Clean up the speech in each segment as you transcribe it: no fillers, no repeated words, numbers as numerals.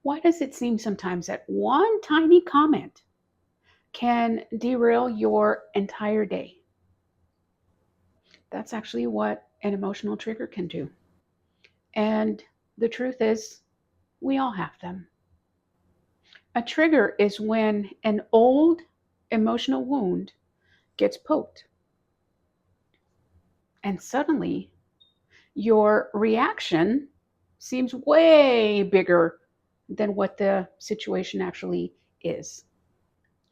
Why does it seem sometimes that one tiny comment can derail your entire day? That's actually what an emotional trigger can do. And the truth is, we all have them. A trigger is when an old emotional wound gets poked, and suddenly your reaction seems way bigger than what the situation actually is.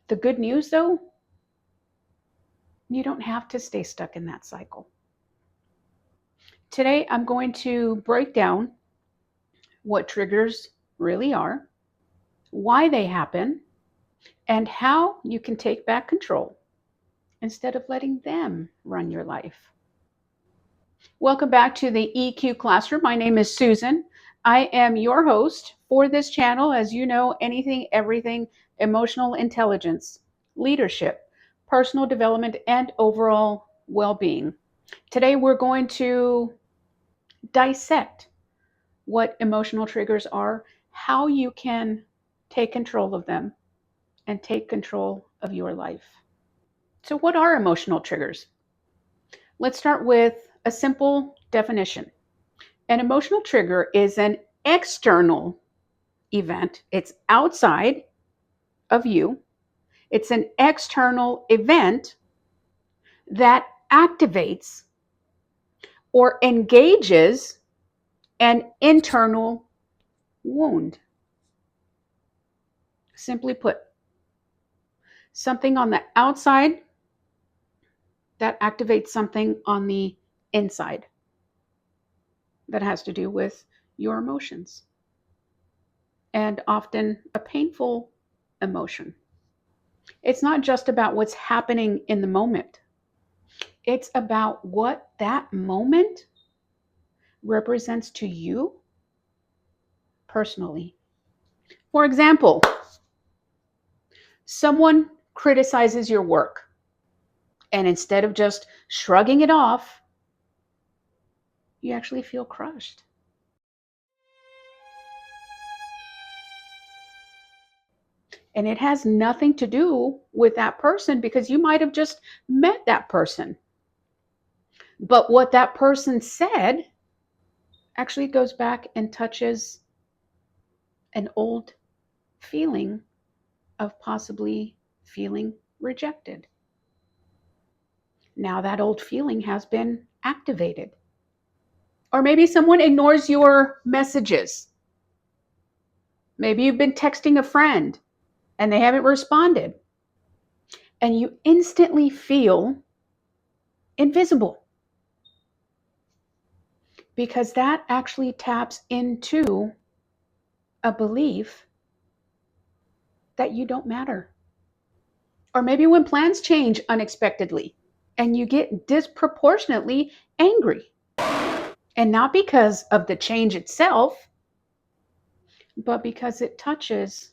The good news, though, you don't have to stay stuck in that cycle. Today, I'm going to break down what triggers really are, why they happen, and how you can take back control instead of letting them run your life. Welcome back to the EQ Classroom. My name is Susan. I am your host for this channel. As you know, anything, everything, emotional intelligence, leadership, personal development, and overall well-being. Today, we're going to dissect what emotional triggers are, how you can take control of them, and take control of your life. So, what are emotional triggers? Let's start with a simple definition. An emotional trigger is an external event, it's outside of you, it's an external event that activates or engages an internal wound. Simply put, something on the outside that activates something on the inside that has to do with your emotions, and often a painful emotion. It's not just about what's happening in the moment, it's about what that moment represents to you personally. For example, someone criticizes your work, and instead of just shrugging it off, you actually feel crushed. And it has nothing to do with that person because you might have just met that person. But what that person said actually goes back and touches an old feeling of possibly feeling rejected. Now that old feeling has been activated. Or maybe someone ignores your messages. Maybe you've been texting a friend and they haven't responded. And you instantly feel invisible because that actually taps into a belief that you don't matter. Or maybe when plans change unexpectedly and you get disproportionately angry. And not because of the change itself, but because it touches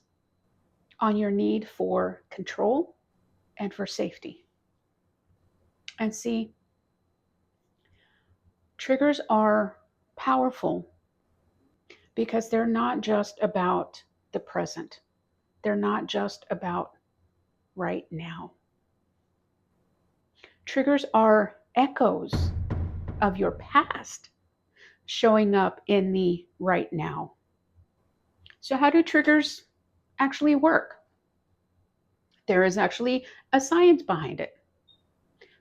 on your need for control and for safety. And see, triggers are powerful because they're not just about the present. They're not just about right now. Triggers are echoes of your past showing up in the right now. So, how do triggers actually work? There is actually a science behind it.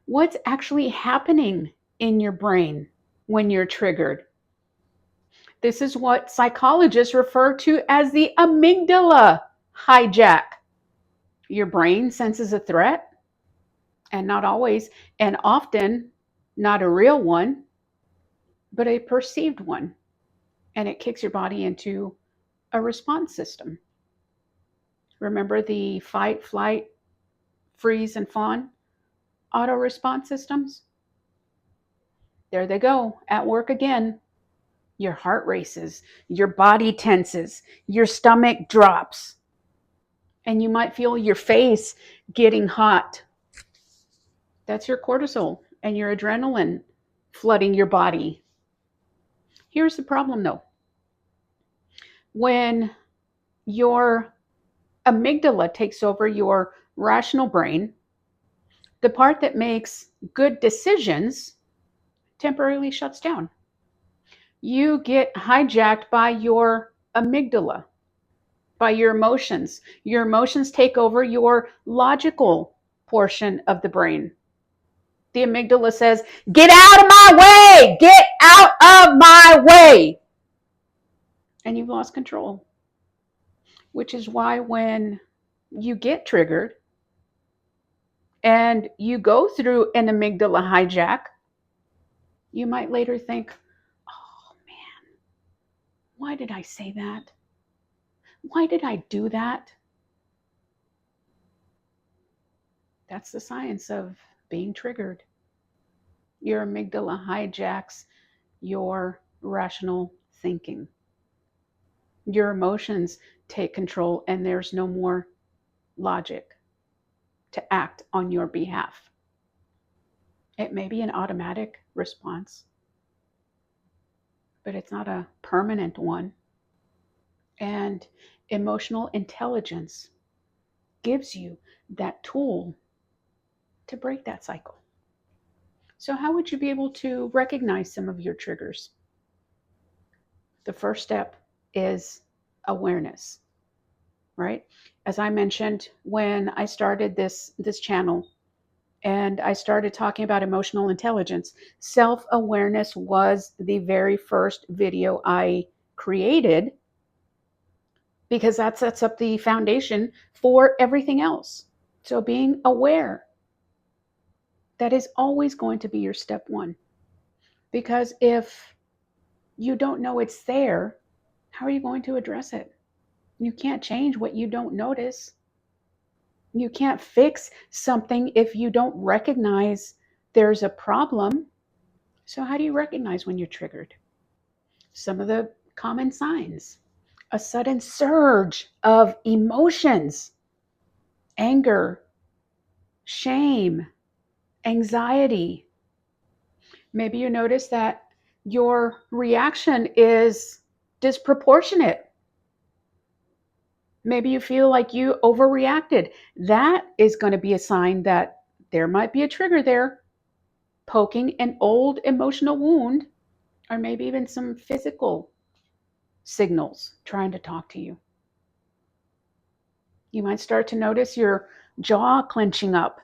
What's actually happening in your brain when you're triggered? This is what psychologists refer to as the amygdala hijack. Your brain senses a threat, and not always, and often not a real one, but a perceived one. And it kicks your body into a response system. Remember the fight, flight, freeze, and fawn auto response systems? There they go, at work again. Your heart races, your body tenses, your stomach drops, and you might feel your face getting hot. That's your cortisol and your adrenaline flooding your body. Here's the problem though. When your amygdala takes over your rational brain, the part that makes good decisions temporarily shuts down. You get hijacked by your amygdala, by your emotions. Your emotions take over your logical portion of the brain. The amygdala says, "Get out of my way! Get out of my way!" And you've lost control, which is why when you get triggered and you go through an amygdala hijack, you might later think, "Oh man, why did I say that? Why did I do that?" That's the science of being triggered. Your amygdala hijacks your rational thinking. Your emotions take control, and there's no more logic to act on your behalf. It may be an automatic response, but it's not a permanent one. And emotional intelligence gives you that tool to break that cycle. So, how would you be able to recognize some of your triggers? The first step is awareness, right? As I mentioned, when I started this channel and I started talking about emotional intelligence, self-awareness was the very first video I created because that sets up the foundation for everything else. So being aware, that is always going to be your step one. Because if you don't know it's there, how are you going to address it? You can't change what you don't notice. You can't fix something if you don't recognize there's a problem. So, how do you recognize when you're triggered? Some of the common signs: a sudden surge of emotions, anger, shame, anxiety. Maybe you notice that your reaction is disproportionate. Maybe you feel like you overreacted. That is going to be a sign that there might be a trigger there, poking an old emotional wound, or maybe even some physical signals trying to talk to you. You might start to notice your jaw clenching up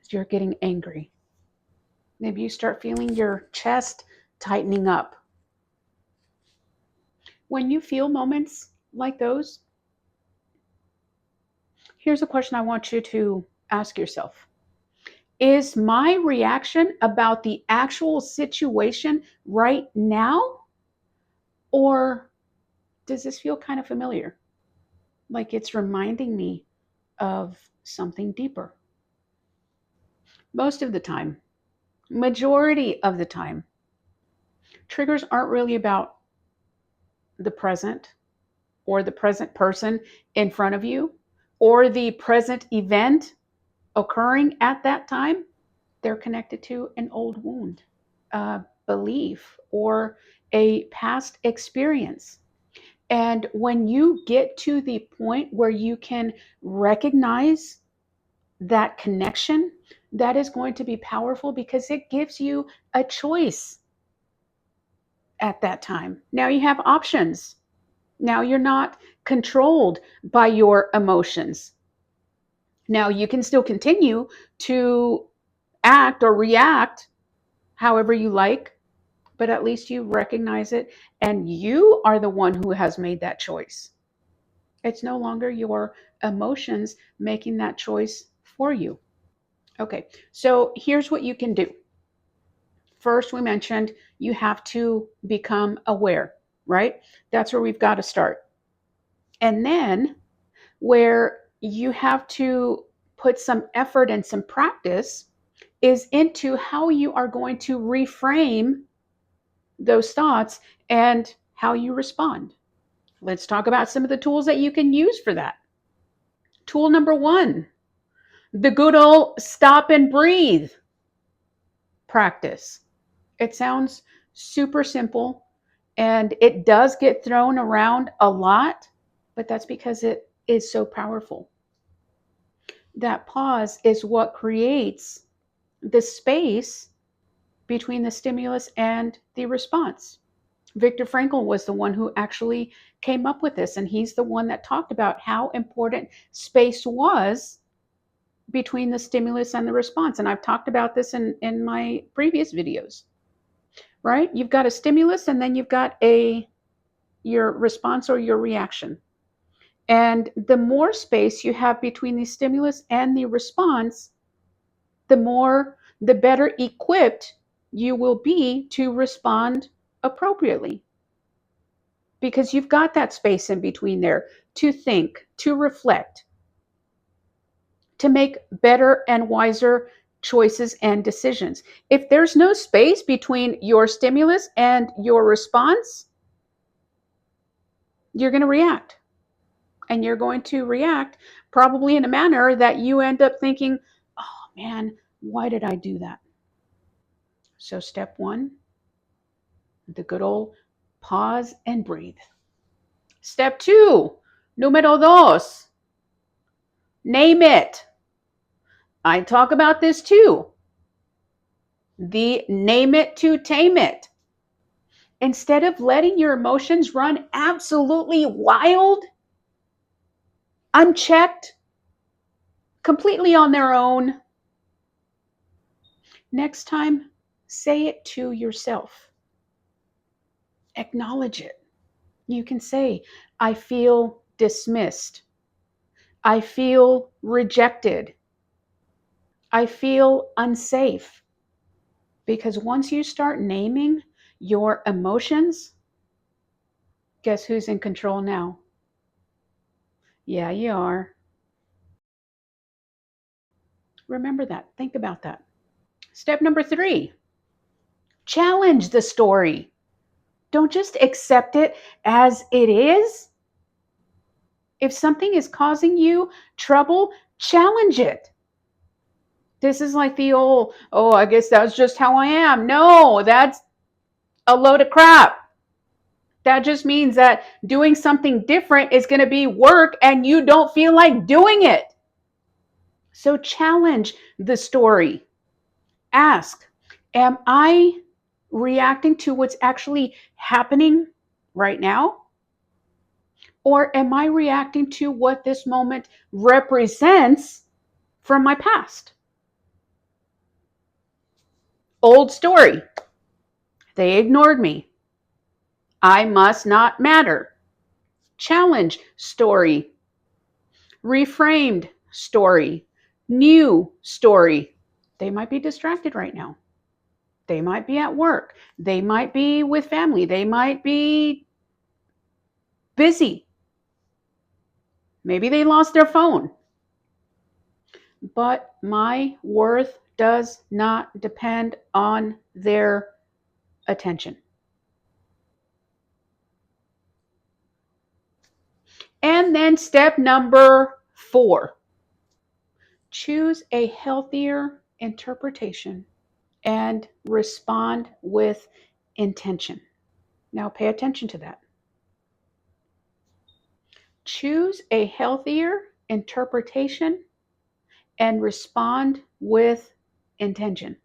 as you're getting angry. Maybe you start feeling your chest tightening up. When you feel moments like those, here's a question I want you to ask yourself. Is my reaction about the actual situation right now? Or does this feel kind of familiar? Like it's reminding me of something deeper? Most of the time, majority of the time, triggers aren't really about the present or the present person in front of you or the present event occurring at that time. They're connected to an old wound, a belief, or a past experience. And when you get to the point where you can recognize that connection, that is going to be powerful because it gives you a choice at that time. Now you have options. Now you're not controlled by your emotions. Now you can still continue to act or react however you like, but at least you recognize it and you are the one who has made that choice. It's no longer your emotions making that choice for you. Okay, so here's what you can do. First, we mentioned you have to become aware, right? That's where we've got to start. And then, where you have to put some effort and some practice is into how you are going to reframe those thoughts and how you respond. Let's talk about some of the tools that you can use for that. Tool number one, the good old stop and breathe practice. It sounds super simple and it does get thrown around a lot, but that's because it is so powerful. That pause is what creates the space between the stimulus and the response. Viktor Frankl was the one who actually came up with this, and he's the one that talked about how important space was between the stimulus and the response. And I've talked about this in my previous videos, right? You've got a stimulus and then you've got your response or your reaction. And the more space you have between the stimulus and the response, the better equipped you will be to respond appropriately. Because you've got that space in between there to think, to reflect, to make better and wiser choices and decisions. If there's no space between your stimulus and your response, you're going to react. And you're going to react probably in a manner that you end up thinking, oh man, why did I do that? So step one, the good old pause and breathe. Step two, número dos, name it. I talk about this too. The name it to tame it. Instead of letting your emotions run absolutely wild, unchecked, completely on their own, next time, say it to yourself. Acknowledge it. You can say, I feel dismissed. I feel rejected. I feel unsafe. Because once you start naming your emotions, guess who's in control now? Yeah, you are. Remember that. Think about that. Step number three, challenge the story. Don't just accept it as it is. If something is causing you trouble, challenge it. This is like the old, oh, I guess that's just how I am. No, that's a load of crap. That just means that doing something different is going to be work and you don't feel like doing it. So challenge the story. Ask, am I reacting to what's actually happening right now? Or am I reacting to what this moment represents from my past? Old story. They ignored me. I must not matter. Challenge story. Reframed story. New story. They might be distracted right now. They might be at work. They might be with family. They might be busy. Maybe they lost their phone. But my worth does not depend on their attention. And then step number 4, choose a healthier interpretation and respond with intention. Now pay attention to that. Choose a healthier interpretation and respond with intention.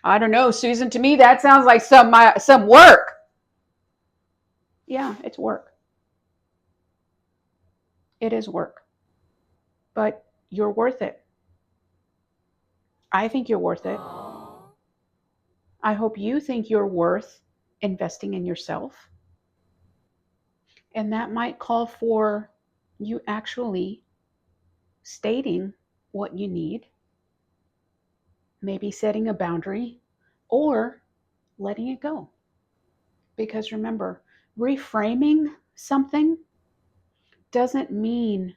I don't know, Susan, to me that sounds like some work. Yeah, it's work. It is work. But you're worth it. I think you're worth it. I hope you think you're worth investing in yourself. And that might call for you actually stating what you need, maybe setting a boundary, or letting it go. Because remember, reframing something doesn't mean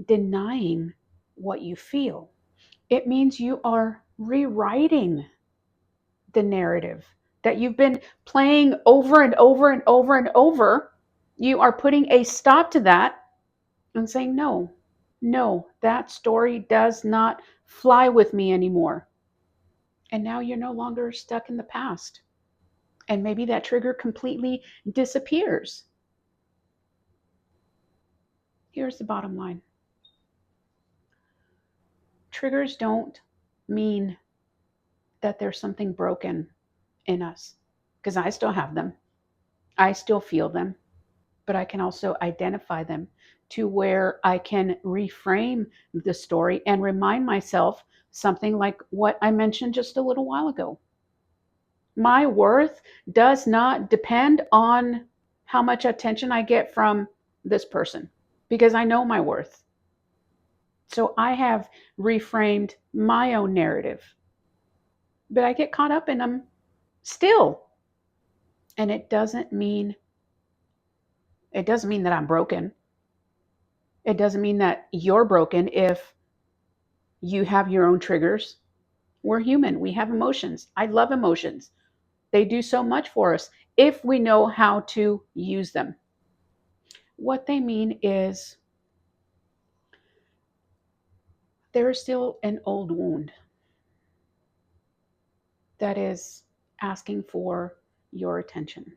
denying what you feel. It means you are rewriting the narrative that you've been playing over and over and over and over. You are putting a stop to that and saying, no, that story does not fly with me anymore. And now you're no longer stuck in the past. And maybe that trigger completely disappears. Here's the bottom line. Triggers don't mean that there's something broken in us, because I still have them. I still feel them, but I can also identify them to where I can reframe the story and remind myself something like what I mentioned just a little while ago. My worth does not depend on how much attention I get from this person, because I know my worth. So I have reframed my own narrative, but I get caught up in them still. And it doesn't mean that I'm broken. It doesn't mean that you're broken if you have your own triggers. We're human. We have emotions. I love emotions. They do so much for us if we know how to use them. What they mean is there is still an old wound that is asking for your attention.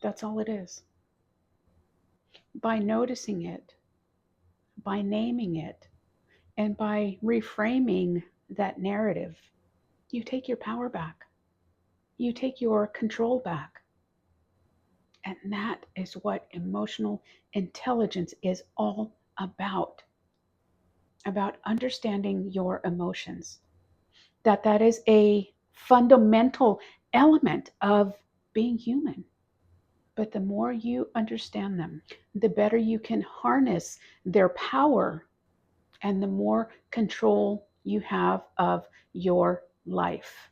That's all it is. By noticing it, by naming it, and by reframing that narrative, you take your power back. You take your control back. And that is what emotional intelligence is all about understanding your emotions. That is a fundamental element of being human. But the more you understand them, the better you can harness their power and the more control you have of your life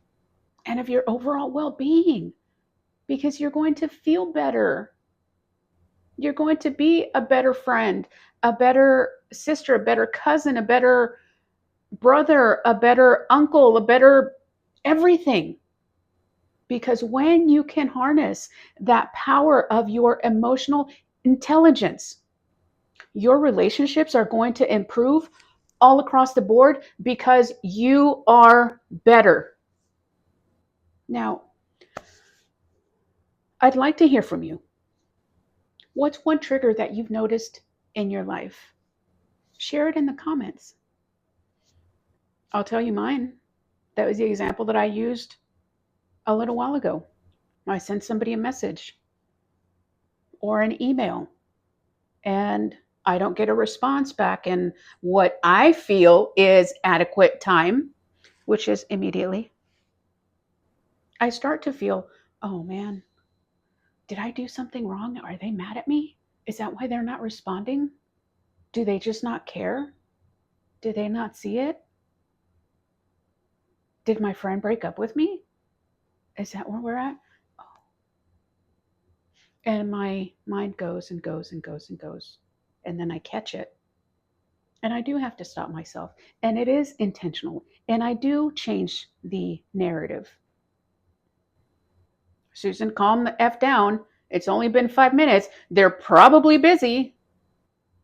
and of your overall well-being, because you're going to feel better. You're going to be a better friend, a better sister, a better cousin, a better brother, a better uncle, a better everything. Because when you can harness that power of your emotional intelligence, your relationships are going to improve all across the board because you are better. Now, I'd like to hear from you. What's one trigger that you've noticed in your life? Share it in the comments. I'll tell you mine. That was the example that I used a little while ago. I sent somebody a message or an email and I don't get a response back in what I feel is adequate time, which is immediately. I start to feel, oh man, did I do something wrong? Are they mad at me? Is that why they're not responding? Do they just not care? Did they not see it? Did my friend break up with me? Is that where we're at? Oh. And my mind goes and goes and goes and goes. And then I catch it. And I do have to stop myself. And it is intentional. And I do change the narrative. Susan, calm the F down. It's only been 5 minutes. They're probably busy.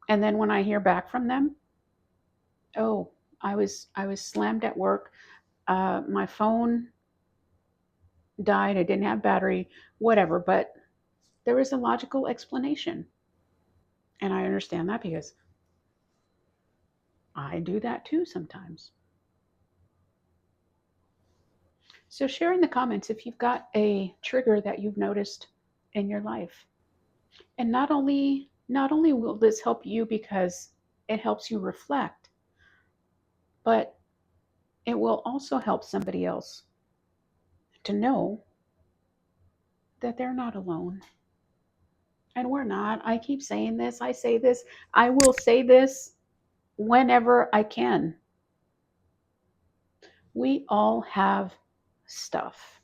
And then when I hear back from them, oh, I was slammed at work. My phone died. I didn't have battery, whatever. But there is a logical explanation. And I understand that because I do that too sometimes. So share in the comments if you've got a trigger that you've noticed in your life. And not only will this help you because it helps you reflect, but it will also help somebody else to know that they're not alone. And we're not. I keep saying this. I say this. I will say this whenever I can. We all have stuff.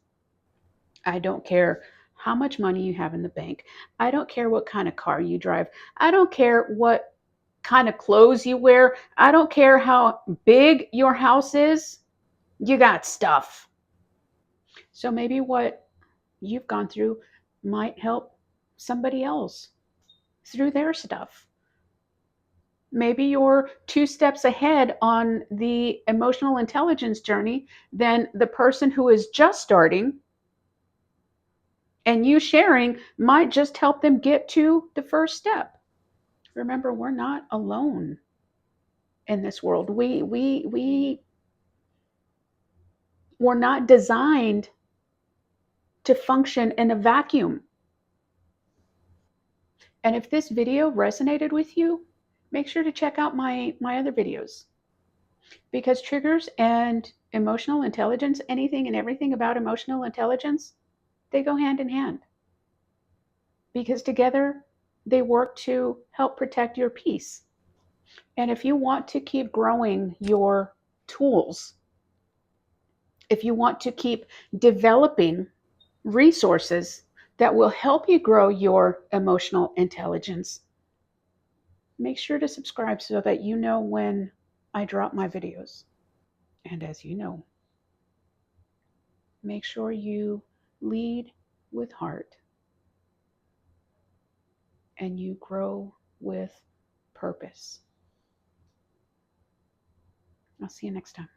I don't care how much money you have in the bank. I don't care what kind of car you drive. I don't care what kind of clothes you wear. I don't care how big your house is. You got stuff. So maybe what you've gone through might help somebody else through their stuff. Maybe you're 2 steps ahead on the emotional intelligence journey than the person who is just starting. And you sharing might just help them get to the first step. Remember, we're not alone in this world. We were not designed to function in a vacuum. And if this video resonated with you, make sure to check out my other videos, because triggers and emotional intelligence, anything and everything about emotional intelligence, they go hand in hand, because together they work to help protect your peace. And if you want to keep growing your tools, if you want to keep developing resources that will help you grow your emotional intelligence, make sure to subscribe so that you know when I drop my videos. And as you know, make sure you lead with heart and you grow with purpose. I'll see you next time.